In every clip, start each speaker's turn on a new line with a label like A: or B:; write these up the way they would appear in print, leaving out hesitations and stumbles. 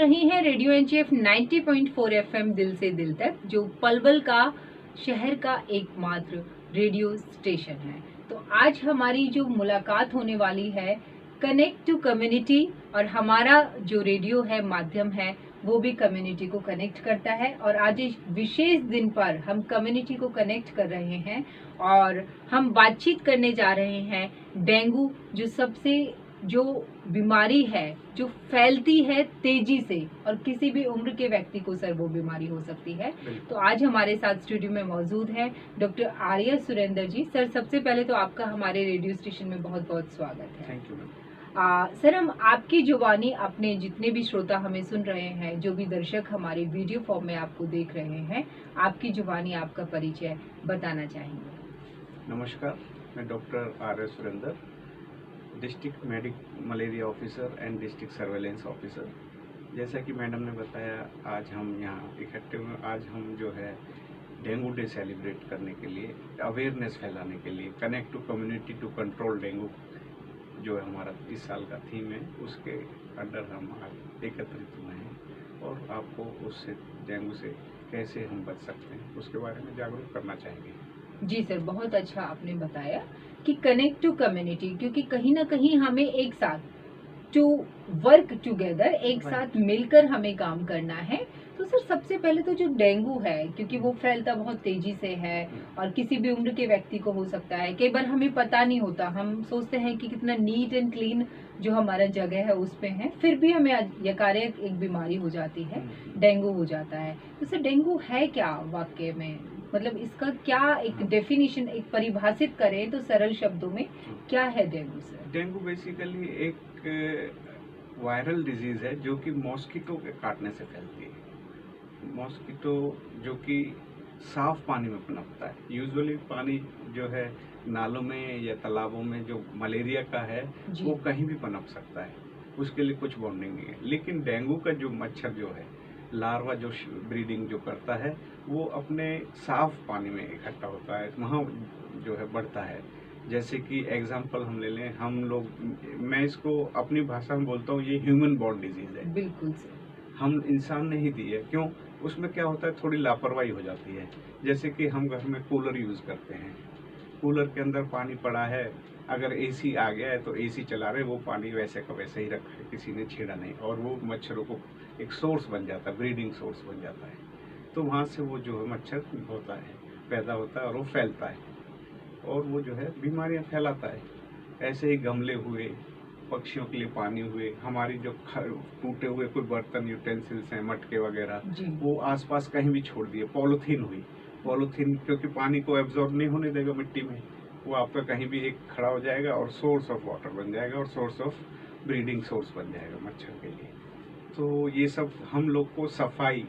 A: रहे हैं radio NGF 90.4 FM दिल से दिल तक, जो पलवल का शहर का एकमात्र रेडियो स्टेशन है। तो आज हमारी जो मुलाकात होने वाली है कनेक्ट टू कम्युनिटी, और हमारा जो रेडियो है माध्यम है वो भी कम्युनिटी को कनेक्ट करता है। और आज इस विशेष दिन पर हम कम्युनिटी को कनेक्ट कर रहे हैं और हम बातचीत करने जा रहे हैं डेंगू, जो बीमारी है जो फैलती है तेजी से और किसी भी उम्र के व्यक्ति को सर वो बीमारी हो सकती है। तो आज हमारे साथ स्टूडियो में मौजूद है डॉक्टर आर्य सुरेंद्र जी। सर, सबसे पहले तो आपका हमारे रेडियो स्टेशन में बहुत बहुत स्वागत है।
B: Thank you.
A: सर, हम आपकी जुबानी अपने जितने भी श्रोता हमें सुन रहे हैं, जो भी दर्शक हमारे वीडियो फॉर्म में आपको देख रहे हैं, आपकी जुबानी आपका परिचय बताना चाहेंगे।
B: नमस्कार, मैं doctor Arya Surendra, district malaria officer and district surveillance officer. जैसा कि मैडम ने बताया, आज हम यहाँ इकट्ठे हुए। आज हम जो है डेंगू डे सेलिब्रेट करने के लिए, अवेयरनेस फैलाने के लिए, connect to community to control dengue जो है हमारा इस साल का थीम है, उसके अंडर हम आज एकत्रित हुए हैं और आपको उससे डेंगू से कैसे हम बच सकते हैं उसके बारे में जागरूक करना चाहेंगे।
A: जी सर, बहुत अच्छा आपने बताया कि कनेक्ट टू कम्युनिटी, क्योंकि कहीं ना कहीं हमें एक साथ टू वर्क टुगेदर, एक साथ मिलकर हमें काम करना है। तो सर, सबसे पहले तो जो डेंगू है, क्योंकि वो फैलता बहुत तेजी से है और किसी भी उम्र के व्यक्ति को हो सकता है। कई बार हमें पता नहीं होता, हम सोचते हैं कि कितना नीट एंड क्लीन जो हमारा जगह है उस पे है, फिर भी हमें यकारिक एक बीमारी हो जाती है, डेंगू हो जाता है। तो सर, डेंगू है क्या वाकई में? मतलब इसका क्या एक डेफिनेशन, एक परिभाषित करें तो सरल शब्दों में क्या है डेंगू सर?
B: डेंगू बेसिकली एक वायरल डिजीज है जो कि मॉस्किटो के काटने से फैलती है। मॉस्किटो जो कि साफ पानी में पनपता है। यूजुअली पानी जो है नालों में या तालाबों में जो मलेरिया का है वो कहीं भी पनप सकता है, उसके लिए कुछ बॉन्डिंग नहीं है। लेकिन डेंगू का जो मच्छर जो है, लार्वा जो ब्रीडिंग जो करता है, वो अपने साफ पानी में इकट्ठा होता है, वहाँ जो है बढ़ता है। जैसे कि एग्जांपल हम ले लें, हम लोग, मैं इसको अपनी भाषा में बोलता हूँ, ये ह्यूमन बॉर्न डिजीज है।
A: बिल्कुल सर,
B: हम इंसान ने ही दी है। क्यों? उसमें क्या होता है, थोड़ी लापरवाही हो जाती है। जैसे कि हम घर में कूलर यूज करते हैं, कूलर के अंदर पानी पड़ा है, अगर एसी आ गया है तो एसी चला रहे, वो पानी वैसे का वैसे ही रखा है, किसी ने छेड़ा नहीं, और वो मच्छरों को एक सोर्स बन जाता है, ब्रीडिंग सोर्स बन जाता है। तो वहाँ से वो जो है मच्छर होता है, पैदा होता है और वो फैलता है और वो जो है बीमारियाँ फैलाता है। ऐसे ही गमले हुए, पक्षियों के लिए पानी हुए, हमारी जो टूटे हुए कोई बर्तन यूटेंसिल्स हैं, मटके वगैरह, वो आसपास कहीं भी छोड़ दिए। पॉलीथीन हुई, पॉलीथीन क्योंकि पानी को एब्जॉर्ब नहीं होने देगा मिट्टी में, वो आपका कहीं भी एक खड़ा हो जाएगा और सोर्स ऑफ वाटर बन जाएगा और सोर्स ऑफ ब्रीडिंग सोर्स बन जाएगा मच्छर के लिए। तो ये सब हम लोग को सफाई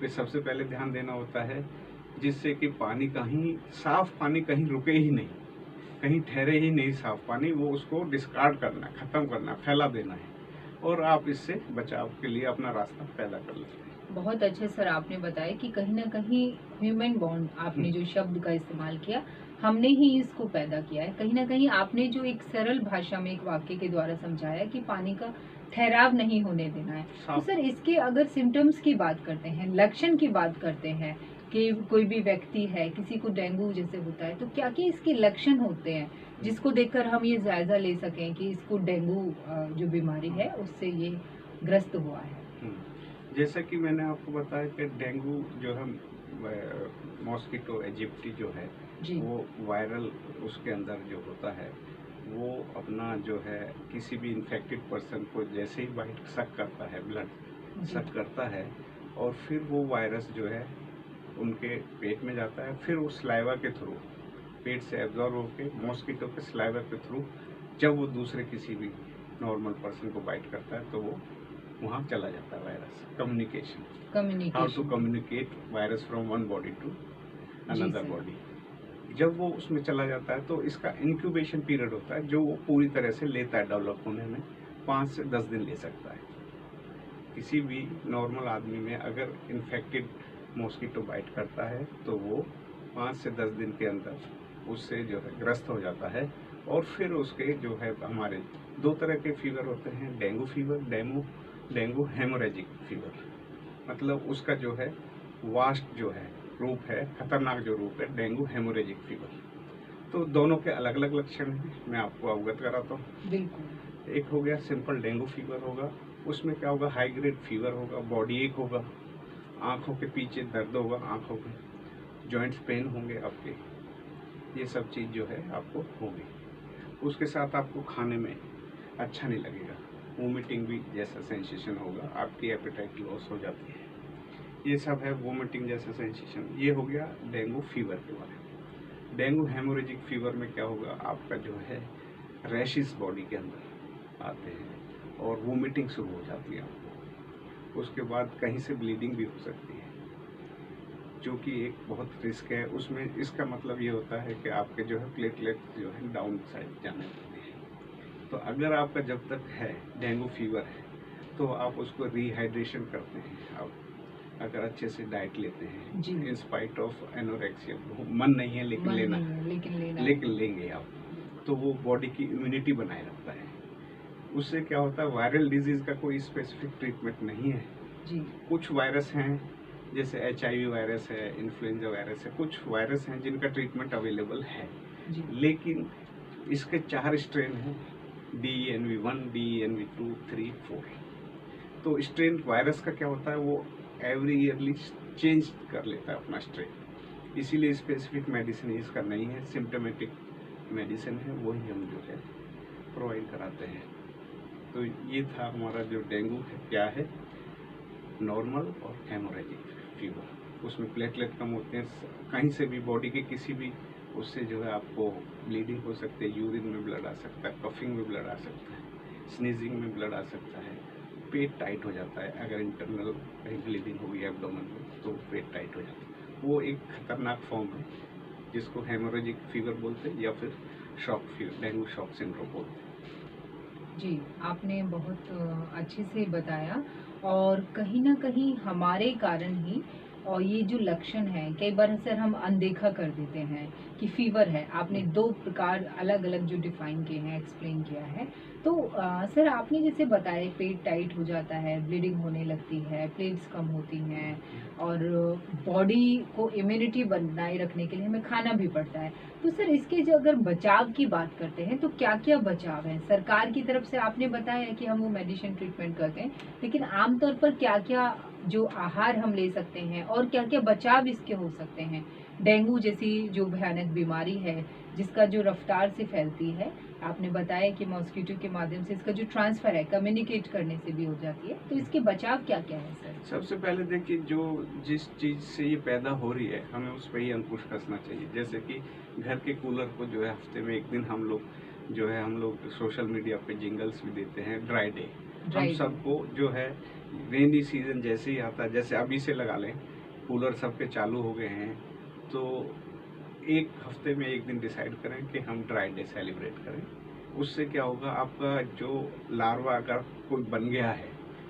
B: पे सबसे पहले ध्यान देना होता है, जिससे कि पानी कहीं, साफ पानी कहीं रुके ही नहीं, कहीं ठहरे ही नहीं साफ पानी, वो उसको डिस्कार्ड करना, खत्म करना, फैला देना है, और आप इससे बचाव के लिए अपना रास्ता पैदा कर लेते हैं।
A: बहुत अच्छा सर, आपने बताया कि कहीं ना कहीं ह्यूमन बॉन्ड, आपने जो शब्द का इस्तेमाल किया, हमने ही इसको पैदा किया है। कहीं ना कहीं आपने जो एक सरल भाषा में एक वाक्य के द्वारा समझाया कि पानी का ठहराव नहीं होने देना है। तो सर, इसके अगर सिम्टम्स की बात करते हैं, लक्षण की बात करते हैं कि कोई भी व्यक्ति है, किसी को डेंगू जैसे होता है, तो क्या क्या इसके लक्षण होते हैं जिसको देखकर हम ये जायजा ले सकें कि इसको डेंगू जो बीमारी है उससे ये ग्रस्त हुआ है?
B: जैसा कि मैंने आपको बताया कि डेंगू जो है मॉस्किटो इजिप्टी जो है वो वायरल, उसके अंदर जो होता है वो अपना जो है किसी भी इन्फेक्टेड पर्सन को जैसे ही बाइट सक करता है, ब्लड सक करता है, और फिर वो वायरस जो है उनके पेट में जाता है, फिर वो स्लाइवा के थ्रू पेट से एब्जॉर्ब होकर मॉस्किटो के स्लाइवा के थ्रू जब वो दूसरे किसी भी नॉर्मल पर्सन को बाइट करता है तो वो वहाँ चला जाता है virus. Communication, how to communicate virus from one body to another body. जब वो उसमें चला जाता है तो इसका इंक्यूबेशन पीरियड होता है, जो वो पूरी तरह से लेता है डेवलप होने में 5 से 10 दिन ले सकता है। किसी भी नॉर्मल आदमी में अगर इन्फेक्टेड मॉस्किटो बाइट करता है तो वो 5 से 10 दिन के अंदर उससे जो है ग्रस्त हो जाता है। और फिर उसके जो है, हमारे 2 तरह के फीवर होते हैं, dengue fever, demo, dengue haemorrhagic fever, मतलब उसका जो है वास्ट जो है रूप है, खतरनाक जो रूप है डेंगू हेमोरेजिक फीवर। तो दोनों के अलग अलग लक्षण हैं, मैं आपको अवगत कराता हूँ।
A: बिल्कुल।
B: एक हो गया सिंपल डेंगू फीवर होगा, उसमें क्या होगा, हाई ग्रेड फीवर होगा, बॉडी एक होगा, आँखों के पीछे दर्द होगा, आँखों में जॉइंट्स पेन होंगे आपके, ये सब चीज़ जो है आपको होगी। उसके साथ आपको खाने में अच्छा नहीं लगेगा, वोमिटिंग भी जैसा सेंसेशन होगा, आपकी एपेटाइट लॉस हो जाती है, ये सब है वोमिटिंग जैसा सेंसेशन। ये हो गया डेंगू फीवर के बारे में। डेंगू हेमोरेजिक फीवर में क्या होगा, आपका जो है रैशेस बॉडी के अंदर आते हैं और वोमिटिंग शुरू हो जाती है आपको। उसके बाद कहीं से ब्लीडिंग भी हो सकती है, जो कि एक बहुत रिस्क है उसमें। इसका मतलब ये होता है कि आपके जो है प्लेटलेट जो है डाउन साइड जाने लगते हैं। तो अगर आपका जब तक है डेंगू फीवर है तो आप उसको रिहाइड्रेशन करते हैं, आप अगर अच्छे से डाइट लेते हैं, इन स्पाइट ऑफ एनोरेक्सिया, मन नहीं है लेकिन लेना है, लेकिन लेंगे आप, तो वो बॉडी की इम्यूनिटी बनाए रखता है। उससे क्या होता है, वायरल डिजीज का कोई स्पेसिफिक ट्रीटमेंट नहीं है
A: जी।
B: कुछ वायरस हैं जैसे HIV वायरस है, इन्फ्लुएंजा वायरस है, कुछ वायरस हैं जिनका ट्रीटमेंट अवेलेबल है
A: जी।
B: लेकिन इसके 4 स्ट्रेन हैं, DENV1, DENV2, 3, 4। तो स्ट्रेन वायरस का क्या होता है, वो एवरी ईयरली चेंज कर लेता है अपना स्ट्रेन, इसीलिए स्पेसिफिक मेडिसिन इसका नहीं है, सिम्टोमेटिक मेडिसिन है, वही हम जो है प्रोवाइड कराते हैं। तो ये था हमारा जो डेंगू है, क्या है, नॉर्मल और हेमोरेजिक फीवर। उसमें प्लेटलेट कम होते हैं, कहीं से भी बॉडी के किसी भी उससे जो है आपको ब्लीडिंग हो सकती है, यूरिन में ब्लड आ सकता है, कफिंग में ब्लड आ सकता है, स्नीजिंग में ब्लड आ सकता है, पेट टाइट हो जाता है, अगर इंटरनल कहीं ब्लीडिंग होगी एब्डोमेन में तो पेट टाइट हो जाता है। वो एक खतरनाक फॉर्म है जिसको हेमोरेजिक फीवर बोलते हैं या फिर shock fever, dengue shock syndrome बोलते हैं।
A: जी, आपने बहुत अच्छे से बताया और कहीं न कहीं हमारे कारण ही और ये जो लक्षण है कई बार सर हम अनदेखा कर देते हैं कि फीवर है। आपने 2 प्रकार अलग-अलग जो डिफ़ाइन किए हैं, एक्सप्लेन किया है। तो सर आपने जैसे बताया पेट टाइट हो जाता है, ब्लीडिंग होने लगती है, प्लेट्स कम होती हैं और बॉडी को इम्यूनिटी बनाए रखने के लिए हमें खाना भी पड़ता है। तो सर इसके जो अगर बचाव की बात करते हैं तो क्या-क्या बचाव है? सरकार की तरफ से आपने बताया कि हम वो मेडिसिन ट्रीटमेंट करते हैं, लेकिन आम तौर पर क्या-क्या जो आहार हम ले सकते हैं और क्या-क्या बचाव इसके हो सकते हैं? डेंगू जैसी जो भयानक बीमारी है, जिसका जो रफ्तार से फैलती है, आपने बताया कि मॉस्किटो के माध्यम से इसका जो ट्रांसफर है, कम्युनिकेट करने से भी हो जाती है। तो इसके बचाव क्या-क्या है सर?
B: सबसे पहले देखिए, जो जिस चीज़ से ये पैदा हो रही है हमें उस पर ही अंकुश कसना चाहिए। जैसे कि घर के कूलर को जो है हफ्ते में 1 दिन हम लोग सोशल मीडिया पे जिंगल्स भी देते हैं, ड्राई डे। हम सबको जो है रेनी सीजन जैसे ही आता है, जैसे अभी से लगा लें, कूलर सबके चालू हो गए हैं, तो एक हफ्ते में 1 दिन डिसाइड करें कि हम ड्राई डे सेलिब्रेट करें। उससे क्या होगा, आपका जो लार्वा अगर कोई बन गया है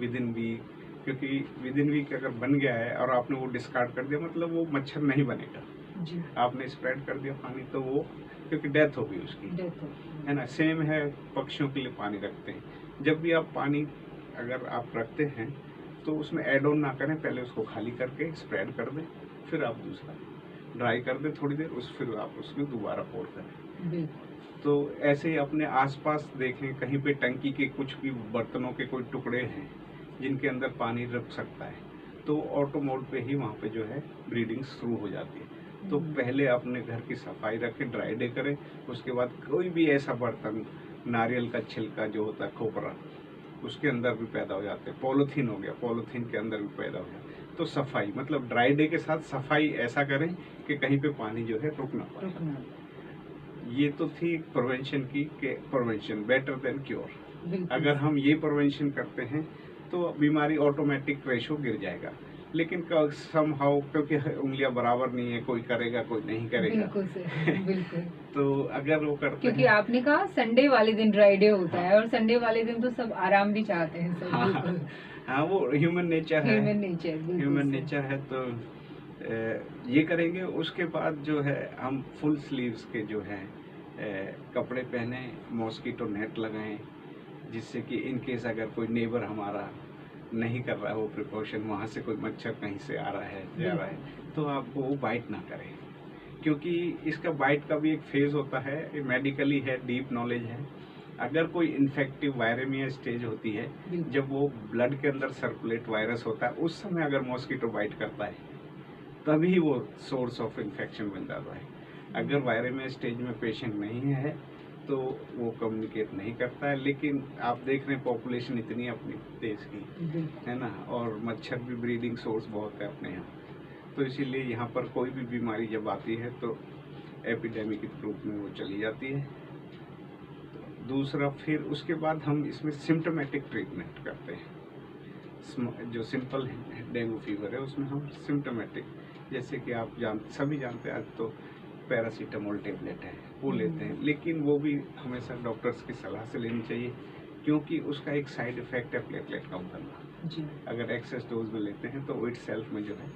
B: विद इन वीक, क्योंकि विद इन वीक अगर बन गया है और आपने वो डिस्कार्ड कर दिया, मतलब वो मच्छर नहीं बनेगा
A: जी।
B: आपने स्प्रेड कर दिया पानी, तो वो क्योंकि डेथ होगी उसकी, है ना। सेम है, पक्षियों के लिए पानी रखते हैं, जब भी आप पानी अगर आप रखते हैं तो उसमें ऐड ऑन ना करें, पहले उसको खाली करके स्प्रेड कर दें, फिर आप दूसरा ड्राई कर दें थोड़ी देर, फिर आप उसमें दोबारा पोर करें। तो ऐसे ही अपने आसपास देखें, कहीं पे टंकी के कुछ भी बर्तनों के कोई टुकड़े हैं जिनके अंदर पानी रुक सकता है, तो ऑटो मोड पे ही वहाँ पे जो है ब्रीडिंग शुरू हो जाती है। तो पहले अपने घर की सफाई रखें, ड्राई डे करें। उसके बाद कोई भी ऐसा बर्तन, नारियल का छिलका जो होता है, खोपरा, उसके अंदर भी पैदा हो जाते हैं, पॉलीथीन हो गया, पॉलीथीन के अंदर भी पैदा हो जाते हैं। तो सफाई, मतलब ड्राई डे के साथ सफाई ऐसा करें कि कहीं पे पानी जो है रुक ना पाए। ये तो थी प्रिवेंशन की, कि प्रिवेंशन बेटर देन क्योर। अगर हम ये प्रिवेंशन करते हैं तो बीमारी ऑटोमेटिक रेशो गिर जाएगा। लेकिन समहाउ क्योंकि उंगलियां बराबर नहीं है, कोई करेगा कोई नहीं करेगा।
A: बिल्कुल सर, बिल्कुल।
B: तो अगर वो करते
A: क्योंकि
B: हैं,
A: आपने कहा संडे वाले दिन ड्राई डे होता है और संडे वाले दिन तो सब आराम भी चाहते हैं सर। बिल्कुल।
B: हाँ, वो ह्यूमन नेचर है, ह्यूमन
A: सर।
B: नेचर है। तो ये करेंगे। उसके बाद जो है हम फुल स्लीव्स के जो है कपड़े पहने, मॉस्किटो नेट लगाएं, जिससे कि इन केस अगर कोई नेबर हमारा नहीं कर रहा है वो प्रिकॉशन, वहाँ से कोई मच्छर कहीं से आ रहा है जा रहा है, तो आपको वो बाइट ना करे, क्योंकि इसका बाइट का भी एक फेज होता है, मेडिकली है, डीप नॉलेज है। अगर कोई इन्फेक्टिव वायरेमिया स्टेज होती है, जब वो ब्लड के अंदर सर्कुलेट वायरस होता है, उस समय अगर मॉस्किटो बाइट करता है तभी वो सोर्स ऑफ इन्फेक्शन बन जाता है। अगर वायरेमिया स्टेज में पेशेंट नहीं है तो वो कम्युनिकेट नहीं करता है। लेकिन आप देख रहे हैं पॉपुलेशन इतनी है अपनी देश की, है ना, और मच्छर भी ब्रीडिंग सोर्स बहुत है अपने यहाँ, तो इसीलिए यहाँ पर कोई भी बीमारी जब आती है तो एपिडेमिक के रूप में वो चली जाती है। दूसरा, फिर उसके बाद हम इसमें सिम्टोमेटिक ट्रीटमेंट करते हैं। जो सिंपल डेंगू फीवर है उसमें हम सिम्टोमेटिक, जैसे कि आप सभी जानते हैं, आज तो पैरासीटामोल टेबलेट है वो लेते हैं, लेकिन वो भी हमेशा डॉक्टर्स की सलाह से लेनी चाहिए, क्योंकि उसका एक साइड इफेक्ट है प्लेटलेट कम करना। अगर एक्सेस डोज में लेते हैं तो वो इट सेल्फ में जो है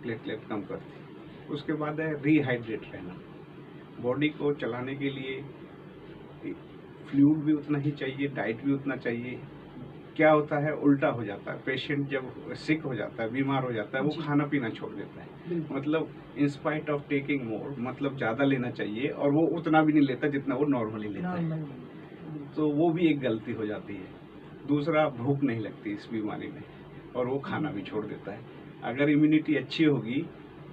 B: प्लेटलेट कम करती है। उसके बाद है रिहाइड्रेट रहना। बॉडी को चलाने के लिए फ्लूइड भी उतना ही चाहिए, डाइट भी उतना चाहिए। क्या होता है, उल्टा हो जाता है, पेशेंट जब सिक हो जाता है, बीमार हो जाता है, वो खाना पीना छोड़ देता है, मतलब इंस्पाइट ऑफ टेकिंग मोर, मतलब ज्यादा लेना चाहिए और वो उतना भी नहीं लेता जितना वो नॉर्मली लेता है, तो वो भी एक गलती हो जाती है। दूसरा, भूख नहीं लगती इस बीमारी में और वो खाना भी छोड़ देता है। अगर इम्यूनिटी अच्छी होगी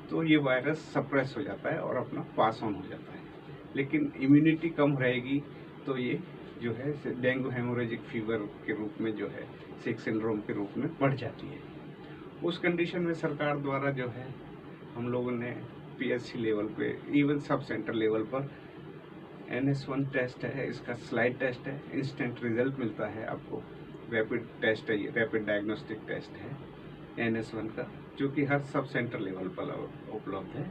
B: तो ये वायरस सप्रेस हो जाता है और अपना पास ऑन हो जाता है, लेकिन इम्यूनिटी कम रहेगी तो ये जो है डेंगू हेमोरेजिक फीवर के रूप में जो है सिक सिंड्रोम के रूप में बढ़ जाती है। उस कंडीशन में सरकार द्वारा जो है हम लोगों ने पीएचसी लेवल पे, इवन सब सेंटर लेवल पर NS1 टेस्ट है, इसका स्लाइड टेस्ट है, इंस्टेंट रिजल्ट मिलता है आपको। रैपिड टेस्ट है, ये रैपिड डायग्नोस्टिक टेस्ट है NS1 का, जो कि हर सब सेंटर लेवल पर उपलब्ध है।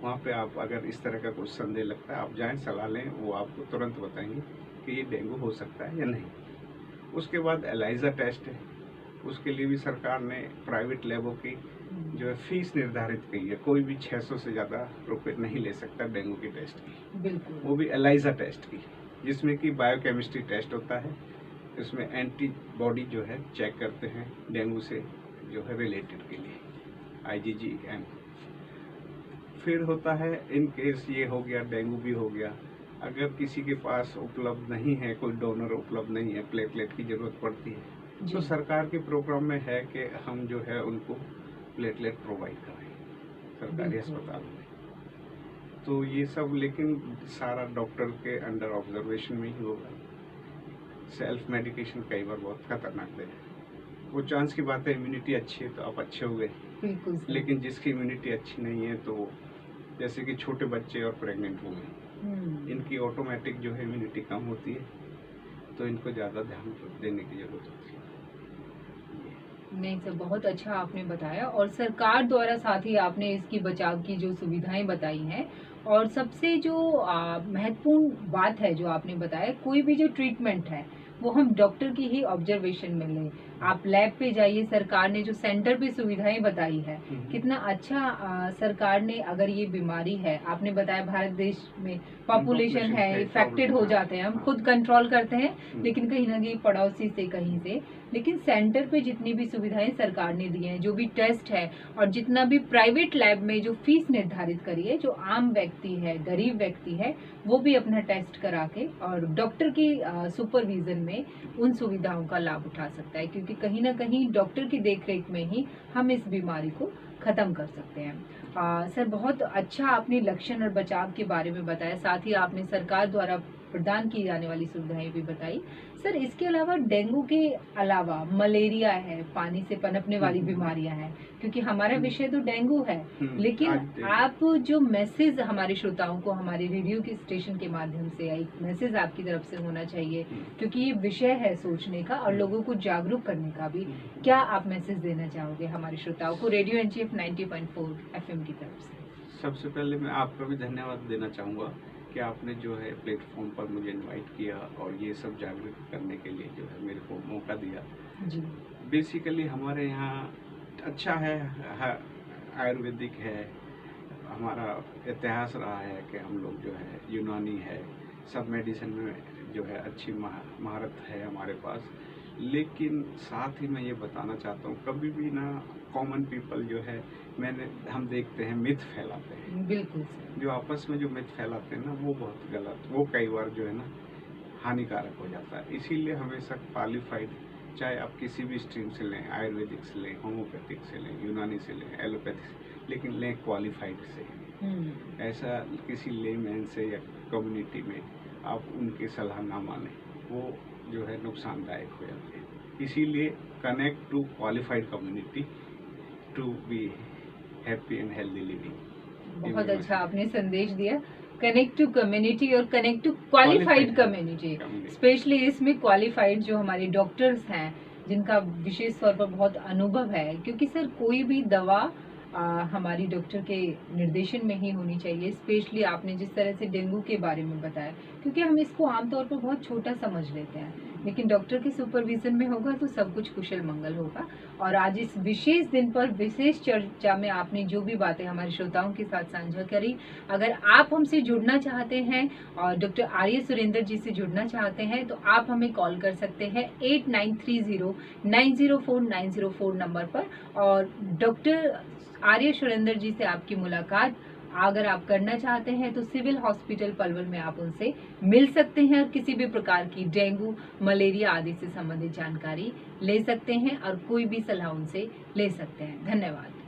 B: वहाँ पे आप अगर इस तरह का कुछ संदेह लगता है, आप जाएं, सलाह लें, वो आपको तुरंत बताएंगे कि ये डेंगू हो सकता है या नहीं। उसके बाद एलाइजा टेस्ट है, उसके लिए भी सरकार ने प्राइवेट लैबों की जो है फीस निर्धारित की है। कोई भी 600 से ज़्यादा रुपए नहीं ले सकता डेंगू की टेस्ट की, बिल्कुल, वो भी एलाइजा टेस्ट की, जिसमें कि बायोकेमिस्ट्री टेस्ट होता है। इसमें एंटीबॉडी जो है चेक करते हैं डेंगू से जो है रिलेटेड के लिए, IgG-M। फिर होता है, इन केस ये हो गया, डेंगू भी हो गया, अगर किसी के पास उपलब्ध नहीं है, कोई डोनर उपलब्ध नहीं है, प्लेटलेट की जरूरत पड़ती है, तो सरकार के प्रोग्राम में है कि हम जो है उनको प्लेटलेट प्रोवाइड कराएं सरकारी अस्पताल में। तो ये सब लेकिन सारा डॉक्टर के अंडर ऑब्जर्वेशन में ही होगा। सेल्फ मेडिकेशन कई बार बहुत खतरनाक है। वो चांस की बात है, इम्यूनिटी अच्छी है तो आप अच्छे हो गए, लेकिन जिसकी इम्यूनिटी अच्छी नहीं है, तो जैसे कि छोटे बच्चे और प्रेग्नेंट वुमेन, इनकी ऑटोमेटिक जो है इम्यूनिटी कम होती है, तो इनको ज़्यादा ध्यान देने की जरूरत होती है।
A: नहीं सर, बहुत अच्छा आपने बताया, और सरकार द्वारा साथ ही आपने इसकी बचाव की जो सुविधाएं बताई हैं, और सबसे जो महत्वपूर्ण बात है जो आपने बताया, कोई भी जो ट्रीटमेंट है वो हम डॉक्टर की ही ऑब्जर्वेशन में लें। आप लैब पे जाइए, सरकार ने जो सेंटर पे सुविधाएं बताई है, कितना अच्छा सरकार ने, अगर ये बीमारी है, आपने बताया भारत देश में पॉपुलेशन है, इफेक्टेड हो जाते हैं, हम खुद कंट्रोल करते हैं, लेकिन कहीं ना कहीं पड़ोसी से कहीं से, लेकिन सेंटर पे जितनी भी सुविधाएं सरकार ने दी हैं, जो भी टेस्ट है, और जितना भी प्राइवेट लैब में जो फीस निर्धारित करी है, जो आम व्यक्ति है, गरीब व्यक्ति है, वो भी अपना टेस्ट करा के और डॉक्टर की सुपरविजन में उन सुविधाओं का लाभ उठा सकता है, क्योंकि कहीं ना कहीं डॉक्टर की देखरेख में ही हम इस बीमारी को खत्म कर सकते हैं। सर, बहुत अच्छा आपने लक्षण और बचाव के बारे में बताया, साथ ही आपने सरकार द्वारा प्रदान की जाने वाली सुविधाएं भी बताई। सर, इसके अलावा डेंगू के अलावा मलेरिया है, पानी से पनपने वाली बीमारियां हैं, क्योंकि हमारा विषय तो डेंगू है, लेकिन आप जो मैसेज हमारे श्रोताओं को हमारे रेडियो के स्टेशन के माध्यम से, एक मैसेज आपकी तरफ से होना चाहिए, क्योंकि ये विषय है सोचने का और लोगों को जागरूक करने का भी, क्या आप मैसेज देना चाहोगे हमारे श्रोताओं को रेडियो NGF 90.4 FM की तरफ से?
B: सबसे पहले मैं आपका भी धन्यवाद देना चाहूँगा कि आपने जो है प्लेटफॉर्म पर मुझे इनवाइट किया और ये सब जागरूक करने के लिए जो है मेरे को मौका दिया जी। बेसिकली हमारे यहाँ अच्छा है, आयुर्वेदिक है, हमारा इतिहास रहा है कि हम लोग जो है यूनानी है, सब मेडिसिन में जो है अच्छी महारत है हमारे पास, लेकिन साथ ही मैं ये बताना चाहता हूँ, कभी भी ना कॉमन पीपल जो है, हम देखते हैं मिथ फैलाते हैं।
A: बिल्कुल सर।
B: जो आपस में जो मिथ फैलाते हैं ना, वो बहुत गलत, वो कई बार जो है ना हानिकारक हो जाता है। इसीलिए हमेशा क्वालिफाइड, चाहे आप किसी भी स्ट्रीम से लें, आयुर्वेदिक से लें, होम्योपैथिक से लें, यूनानी से लें, एलोपैथिक से, लेकिन लें क्वालिफाइड से। ऐसा किसी लेमैन से या कम्युनिटी में आप उनकी सलाह ना माने, वो जो है नुकसानदायक हो जाते हैं। इसीलिए connect to qualified community to be happy and healthy living.
A: बहुत अच्छा आपने संदेश दिया, कनेक्ट टू कम्युनिटी और connect to qualified community. Specially इसमें क्वालिफाइड जो हमारे डॉक्टर्स हैं, जिनका विशेष तौर पर बहुत अनुभव है, क्योंकि सर कोई भी दवा हमारी डॉक्टर के निर्देशन में ही होनी चाहिए। स्पेशली आपने जिस तरह से डेंगू के बारे में बताया, क्योंकि हम इसको आमतौर पर बहुत छोटा समझ लेते हैं, लेकिन डॉक्टर के सुपरविजन में होगा तो सब कुछ कुशल मंगल होगा। और आज इस विशेष दिन पर विशेष चर्चा में आपने जो भी बातें हमारे श्रोताओं के साथ साझा करी, अगर आप हमसे जुड़ना चाहते हैं और डॉक्टर आर्य सुरेंद्र जी से जुड़ना चाहते हैं, तो आप हमें कॉल कर सकते हैं 8930904904 नंबर पर। और डॉक्टर आर्य सुरेंद्र जी से आपकी मुलाकात अगर आप करना चाहते हैं तो सिविल हॉस्पिटल पलवल में आप उनसे मिल सकते हैं और किसी भी प्रकार की डेंगू, मलेरिया आदि से संबंधित जानकारी ले सकते हैं और कोई भी सलाह उनसे ले सकते हैं। धन्यवाद।